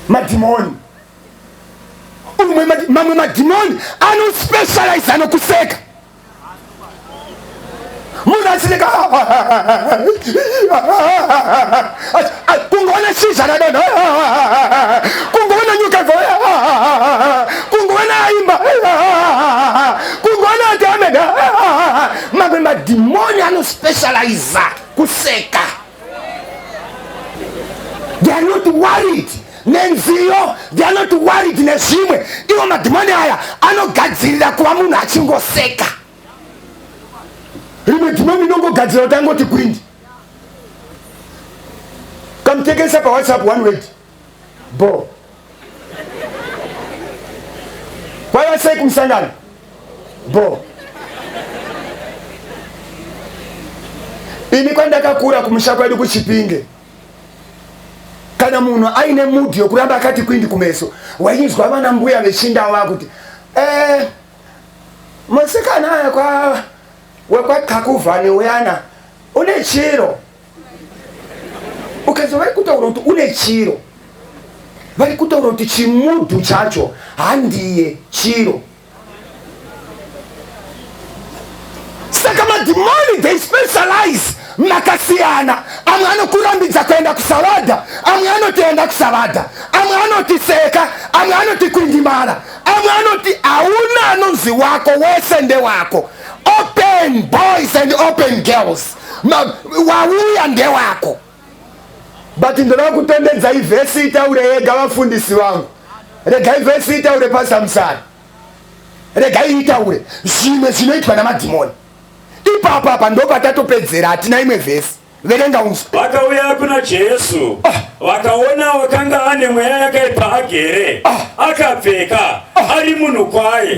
Speaker 2: Madimoni. Mamwe madimoni anospecialize anokuseka. Munhu asileka kungoona shizha radonha, kungoona nyuka kungoona aimba, kungoona atameda. Mamwe madimoni anospecialize kuseka. They are not worried nenziyo, they are not worried nezvimwe. Iwo madimoni aya anogadzirira kuva munhu achingoseka. Rimwe dimoni nongogadzira kuti angoti kwindi. Kamutekesa pa WhatsApp one word. Bo. Kwaya sei kumsangana. Bo. Ini kwandakakura kumusha kwedu kuChipinge. Kana munhu aine mudhi yokuramba akati kwindi kumeso, wainzwa vana mbuya vechinda vakuti musikana aya wekwaKakuvhani uyana une chiro ukazi vari kutaura kuti une chiro, vari kutaura kuti chimudhu chacho handiye chiro. Saka madhimoni they specialize makasiyana. Amwe anokurambidza kuenda kusavadha, amwe anotoenda kusavadha, amwe anotiseka, amwe anotikwindimara, amwe anoti hauna anonzi wako, wese ndewako. Open boys and open girls, wauya ndewako. But ndoda kutondedza ivhesi itaure yega vafundisi vangu. Regai vhesi itaure pasamsara, regai itaure zvimwe zvinoitwa namadhimoni. Ipapa ndo patatopedzera, hatina imwe vhesi. Verenga unzwa.
Speaker 3: Vakauya kuna Jesu, vakaona wakanga ane mweya yakaipa agere, akapfeka, ari munhu kwaye.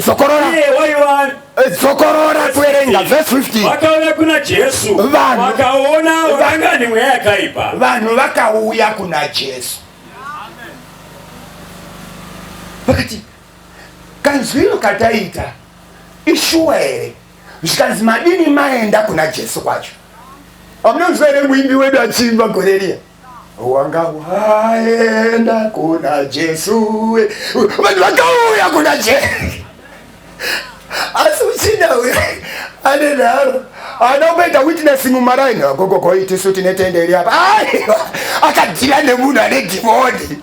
Speaker 2: Zokorora kuerenga verse 15.
Speaker 3: Vakauya kuna Jesu, vakaona wakanga ane mweya yakaipa.
Speaker 2: Vanhu vakauya kuna Jesu. Vakati kanzwiro kataita ishuwa here, zvikanzi madini maenda kuna Jesu kwacho. Amunonzwere mwimbi wedu achimba goreria, wanga waenda kuna Jesu, vanhu vakauya kuna Jesu. Asi uchina uya ane nharo anoita witnessing mumaraini agogo koiti suti netenderi apa akadhira nemunhu ane dhimoni.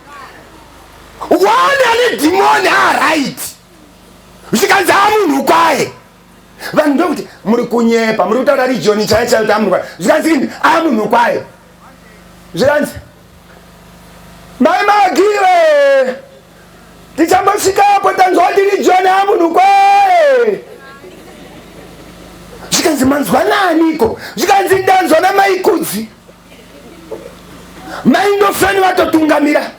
Speaker 2: One ane dhimoni right, zvikanzi amunhu kwaye. Vanhu ndokuti muri kunyepa, muri kutaura regioni chaiyo chaiyo kuti amunhu kwaye. Zvikanzi amunhu kwaye, zvikanzi mai magiwe tichambosvikapo tanzwa kuti regioni amunhu kwaye. Zvikanzi manzwa naaniko? Zvikanzi ndanzwa namaikudzi, maindofeni vatotungamira,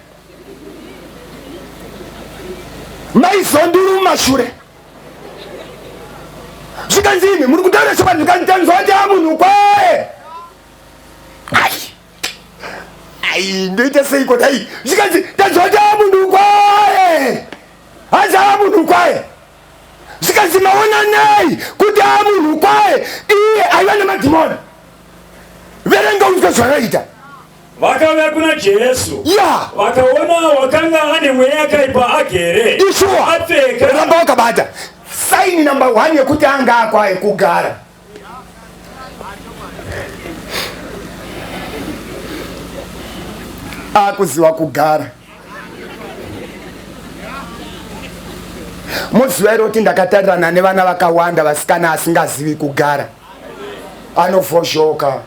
Speaker 2: maizonduru mumashure. Zvikanzi imi muri kutaura chokwadi, zvikanzi tanzwa kuti amunhu kwaye. Ai ndoita seiko dai? Zvikanzi tanzwa kuti amunhu kwaye, hanzi amunhu kwaye. Zvikanzi maona nei kuti amunhu kwaye, iye aiva nemadhimoni. Verenga unzwe zvakaita.
Speaker 3: Vakauya kuna Jesu, vakaona wakanga ane mweya yakaipa agere, apfeka.
Speaker 2: Ramba wakabata saini number 1 yekuti anga akwaye kugara. Akuziwa kugara. Muziva here kuti ndakatarirana nevana vakawanda vasikana asingazivi kugara, anovhozhoka.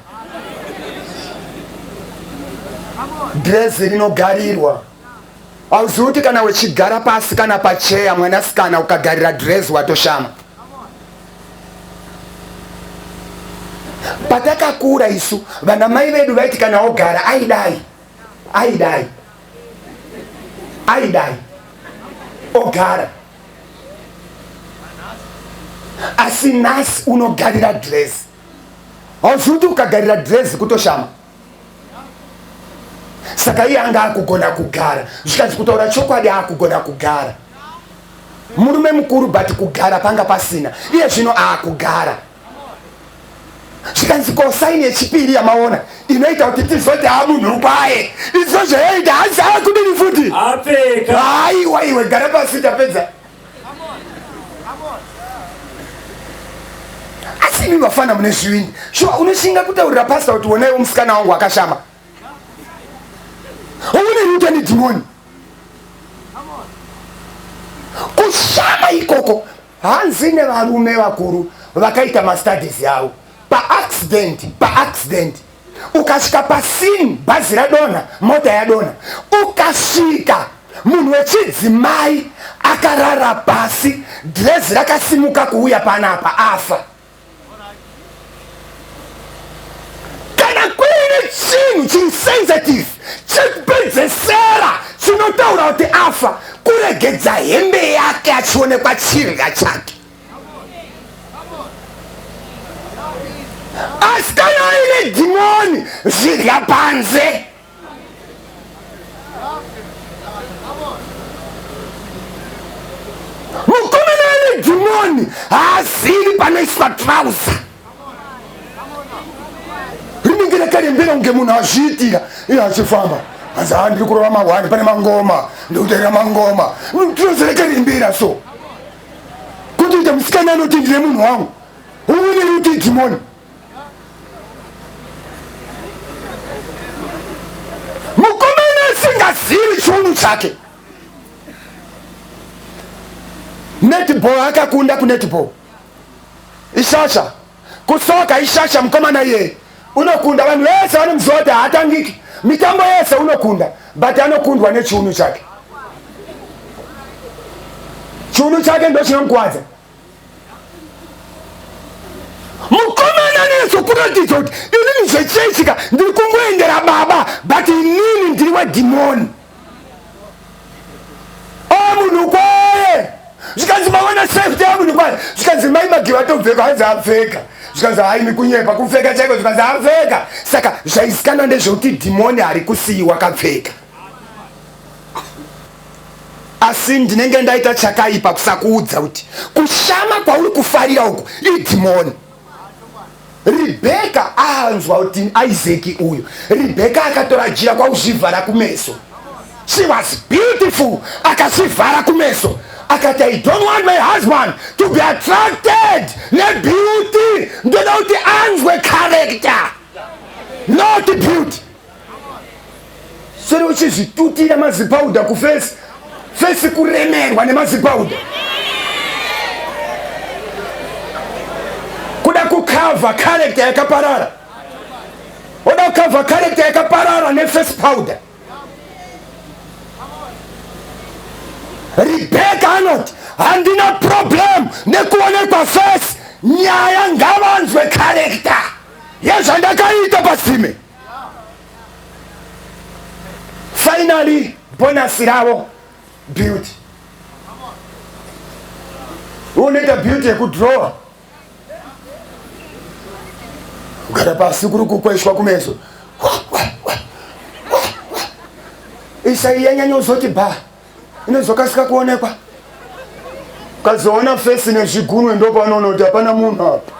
Speaker 2: Drezi rinogarirwa. Hauzivi kuti kana uchigara pasi kana pacheya mwanasikana ukagarira drezi watoshama. Patakakura isu vana mai vedu vaiti kana ogara aidai, aidai, aidai, ogara. Asi nhasi unogarira drezi. Hauzivi kuti ukagarira drezi kutoshama. Saka iye anga akugona kugara. Zvikanzi kutaura chokwadi akugona kugara. Murume mukuru but kugara panga pasina. Iye zvino akugara. Zvikanzi kosaini yechipiri yamaona inoita kuti tizoti amunhu kwaye. Izvo zvaita hanzi akudini futi?
Speaker 3: Apfeka.
Speaker 2: Haiwa iwe gara pasi tapedza. Asi imi vafana mune zvivindi. Shuwa unoshinga kutaurira pastor kuti wonayo musikana wangu akashama. Uni ruta ni dhimoni. Kushama ikoko hanzi nevarume vakuru vakaita mastudies yavo pa accident ukasvika pasini bhazi radonha, mota yadonha, ukasvika munhu wechidzimai akarara pasi, drezi rakasimuka kuuya panapa afa. Kana kuine chinhu chinsensitive chekupedzesera chinotaura kuti afa, kuregedza hembe yake achionekwa chirya chake. Asi kana aine dhimoni zvirya panze. Mukomana aine dhimoni haazivi panoiswa trouser. ndinorekera unge munhu azviitira iye achifamba anzi ndiri kurova mahwani pane mangoma ndikutarira mangoma. Tinozorekerimbira so kuti ite musikana anoti ndine munhu wangu uuniri kuti dhimoni. Mukomana asingazivi chiunu chake. Netball akakunda kunetball ishasha kusoka ishasha mukomana iye unokunda vanhu vese vanomuzoda haatangiki mitambo yese unokunda but anokundwa nechiunu chake. Chiunu chake ndo chinomukwadza. Mukomana neso kuratidza kuti inini zvechechika ndiri kungoendera baba but inini ndiri wedhimoni. Munhu kwaye zvikanzi mawana safety yamunhu kwaye zvikanzi mai magiva topfeka hanzi apfeka zvikanzi haini kunyepa kupfeka chaiko zvikanzi apfeka. Saka zvaizikanwa ndezvekuti dhimoni hari kusiyiwa kapfeka. Asi ndinenge ndaita chakaipa kusakuudza kuti kushama kwauri kufarira uku idhimoni. Rebheka anzwa kuti Isaac uyu Rebheka akatora jira kwauzvivhara kumeso. She was beautiful akazvivhara kumeso akati I don't want my husband to be attracted nebeauty. Ndoda kuti anzwe character not beauty. Sori uchizvitutira mazipauda kufesi fesi kuremerwa nemazipauda kuda kukava character yakaparara. Oda kukava character yakaparara nefesi powder. Rebecca anoti handina problem nekuonekwa face nyaya ngavanzwe character yezvandakaita pasime. Finally bonus ravo beauty. Unoita beauty yekudrowa ugara pasi kuri kukweshwa kumeso isaiyenyanya uzoti bha inozokasika kuonekwa. Ukazoona fesi nezvigunwe ndo panoona kuti hapana munhu apa.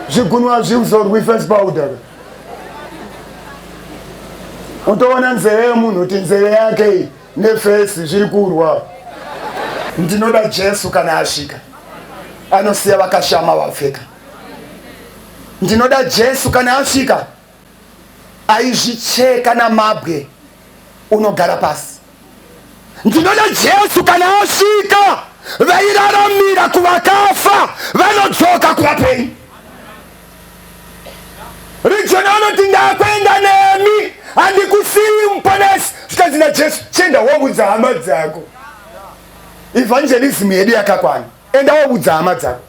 Speaker 2: Zvigunwe hazviuzorwi face powder. Utoona nzeve yemunhu kuti nzeve yake nefesi zviri kurwa. Ndinoda Jesu kana asvika anosiya vakashama vapfeka. Ndinoda Jesu kana asvika aizvicheka namabwe unogara pasi. Ndinoda Jesu kana asvika vairaramira kuvakafa vanodzoka kuvapenyu. Region anoti ndakwenda nemi handikusiyi muponesi. Zvikanzi naJesu chenda woudza hama dzako. Evangelism yedu yakakwana. Enda woudza hama dzako.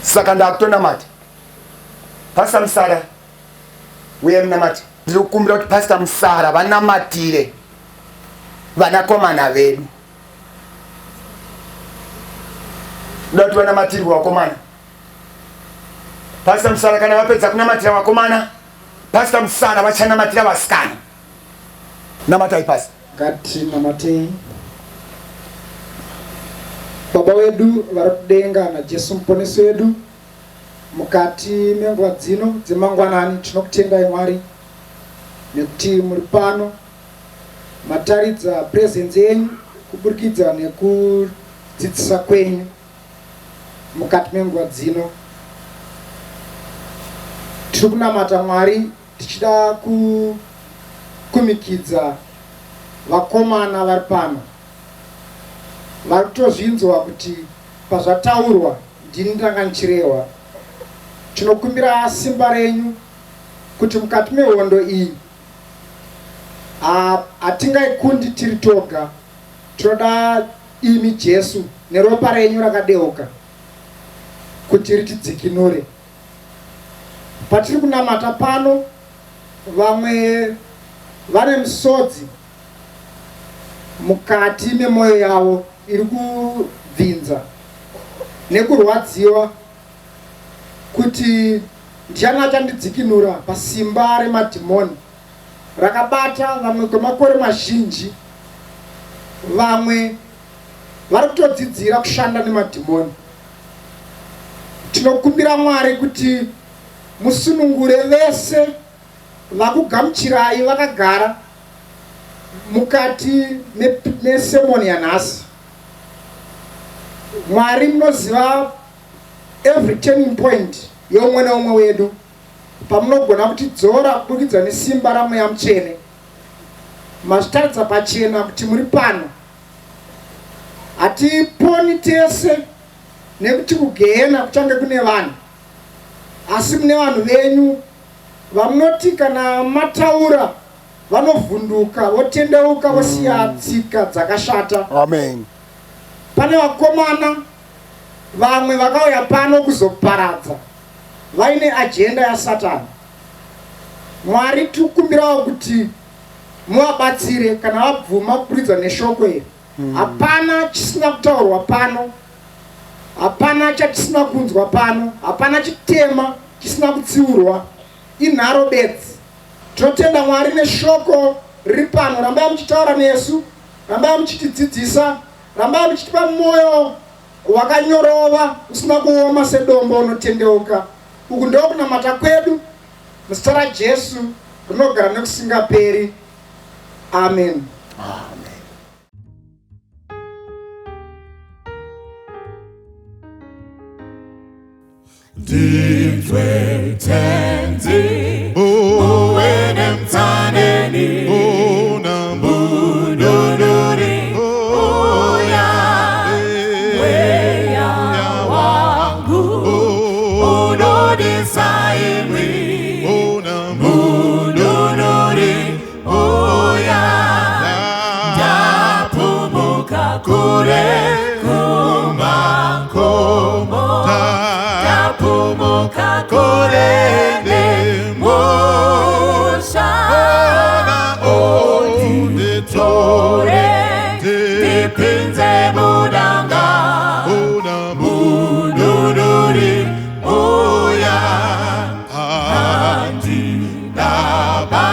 Speaker 2: Saka ndakutonamata Pastor Musara uye munamati. Ndiri kukumbira kuti Pastor Musara vanamatire vanakomana vedu. Ndoda kuti vanamatirwe vakomana. Pastor Musara kana vapedza kunamatira vakomana, Pastor Musara vachanamatira vasikana. Namatai Pastor.
Speaker 4: Ngati namatei. Baba wedu vari kudenga naJesu muponesi wedu mukati menguva dzino dzemangwanani tinokutengai Mwari nekuti muri pano mataridza presence yenyu kuburikidza nekudzidzisa kwenyu mukati menguva dzino. Tiri kunamata Mwari tichida kukumikidza vakomana vari pano vari kutozvinzwa kuti pazvataurwa ndini ndanga ndichirehwa. Tinokumbira simba renyu kuti mukati mehondo iyi hatingaikundi tiri toga. Tinoda imi Jesu neropa renyu rakadeuka kuti ritidzikinure. Patiri kunamata pano vamwe vane misodzi mukati memwoyo yavo iri kubvinza nekurwadziwa kuti ndiani achandidzikinura pasimba remadhimoni rakabata vamwe kwemakore mazhinji. Vamwe vari kutodzidzira kushanda nemadhimoni. tinokumbira Mwari kuti musunungure vese vakugamuchirai vakagara mukati mesemoni yanhasi. Mwari munoziva every turning point yeumwe neumwe wedu pamunogona kutidzora kubudikidza nesimba raMweya Mutsvene. Mazvitaridza pachena kuti muri pano. Hatiponi tese nekuti kugehena kuchange kune vanhu, asi mune vanhu venyu vamunoti kana mataura vanovhunduka votendeuka vosiya tsika dzakashata.
Speaker 2: Amen.
Speaker 4: Pane vakomana vamwe vakauya pano kuzoparadza vaine ajenda yaSatani. Mwari tikumbirawo kuti muvabatsire kana vabvuma kubudikidza neshoko iri. Hapana chisina kutaurwa pano, hapana chatisina kunzwa pano, hapana chitema chisina kutsiurwa. Inharo bedzi. Tinotenda Mwari neshoko riri pano. Rambai muchitaura nesu, rambai muchitidzidzisa, rambai muchitipa mwoyo wakanyorova usina kuoma sedombo unotendeuka. Uku ndiko kunamata kwedu muzita raJesu rinogara nekusingaperi. Amen.
Speaker 5: Nditwe tenzi uwene mtsaneni unambududuri uya weya wangu unodisa imwi unambududuri uya ndapumuka kure kumakomo ndapumuka kure nemushana onditore ndipinze mudanga mududuri uya handinaba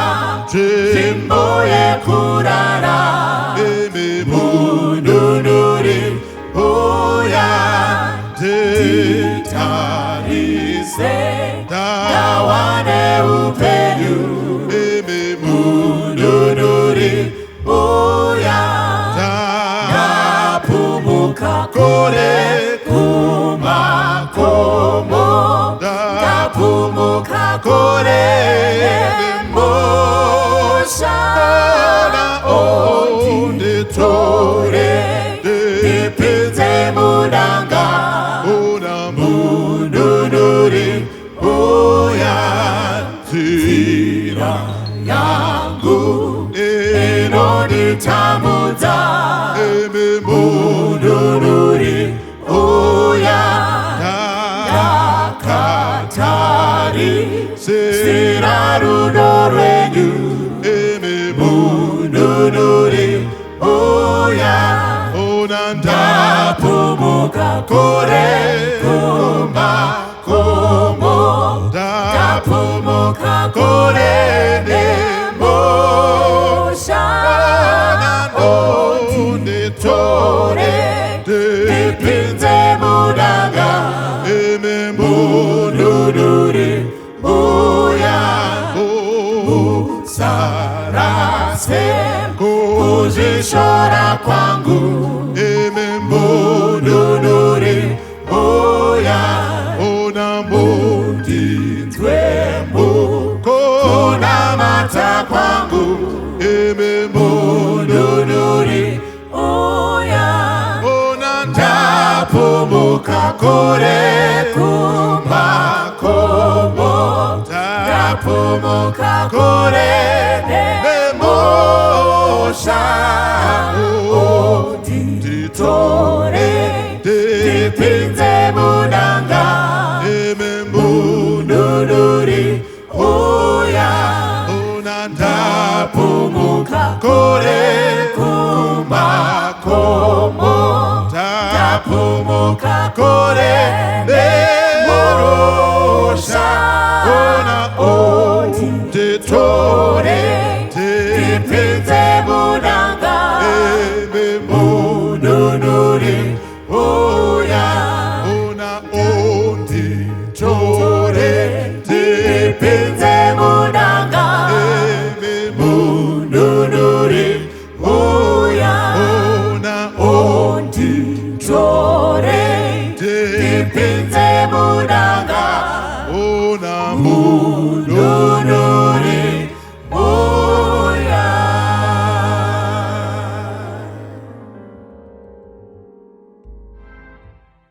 Speaker 5: timbuye kurara mududuri uya nditarise ndawane upenyu mududuri uya ndapumuka kure kumakomo ndapumuka kure nemushana onditore ndipinze mudanga mududuri uya nzira yangu inonditamudza mududuri uya ndakatarisira rudo rwenyu mududuri uya ndapumuka kure kumakomo ndapumuka kure nemushana onditore ndipinze mudanga mududuri uya usarase kuzvishora kwangu mududuri uya unambudinzwemu kunamata kwangu mududuri uya ndapumuka kure kumakomo ndapumuka kure nemushana onditore ndipinze mudanga mududuri uya ndapumuka kure kumakomo ndapumuka kure nemushana